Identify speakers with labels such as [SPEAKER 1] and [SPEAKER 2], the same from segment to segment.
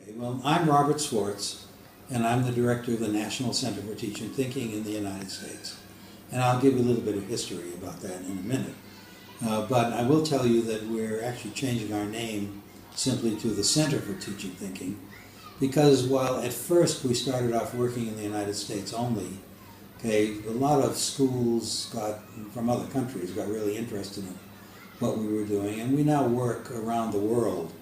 [SPEAKER 1] Okay, well, I'm Robert Swartz, and I'm the director of the National Center for Teaching Thinking in the United States. And I'll give you a little bit of history about that in a minute. But I will tell you that we're actually changing our name simply to the Center for Teaching Thinking, because while at first we started off working in the United States only, okay, a lot of schools from other countries got really interested in what we were doing, and we now work around the world.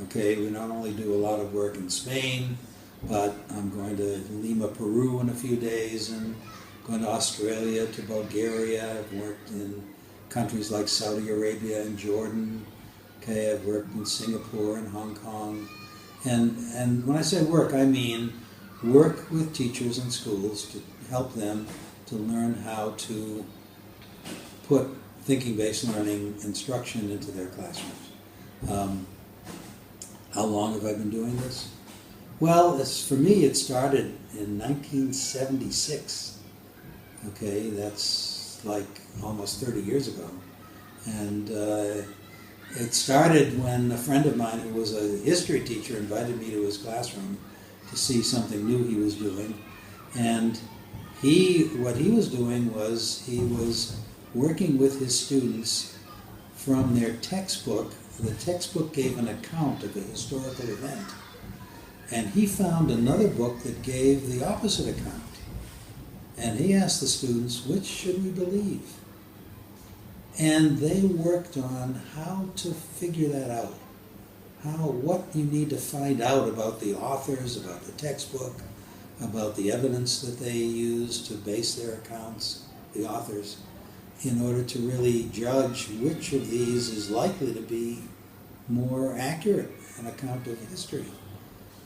[SPEAKER 1] Okay, we not only do a lot of work in Spain, but I'm going to Lima, Peru in a few days, and going to Australia, to Bulgaria. I've worked in countries like Saudi Arabia and Jordan. Okay, I've worked in Singapore and Hong Kong. And when I say work, I mean work with teachers in schools to help them to learn how to put thinking-based learning instruction into their classrooms. How long have I been doing this? Well, for me, it started in 1976. Okay, that's like almost 30 years ago. And it started when a friend of mine who was a history teacher invited me to his classroom to see something new he was doing. And what he was doing was he was working with his students from their textbook. The textbook gave an account of a historical event, and he found another book that gave the opposite account. And he asked the students, which should we believe? And they worked on how to figure that out. What you need to find out about the authors, about the textbook, about the evidence that they use to base their accounts, the authors, in order to really judge which of these is likely to be more accurate an account of history.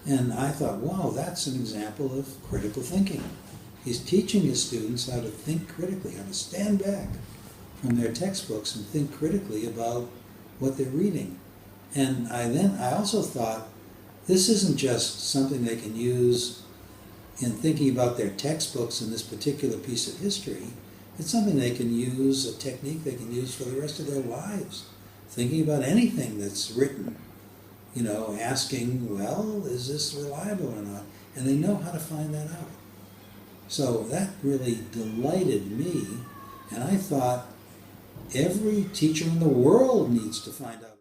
[SPEAKER 1] And I thought, wow, that's an example of critical thinking. He's teaching his students how to think critically, how to stand back from their textbooks and think critically about what they're reading. And I also thought, this isn't just something they can use in thinking about their textbooks in this particular piece of history. It's something they can use, a technique they can use for the rest of their lives, thinking about anything that's written, asking, well, is this reliable or not? And they know how to find that out. So that really delighted me, and I thought every teacher in the world needs to find out.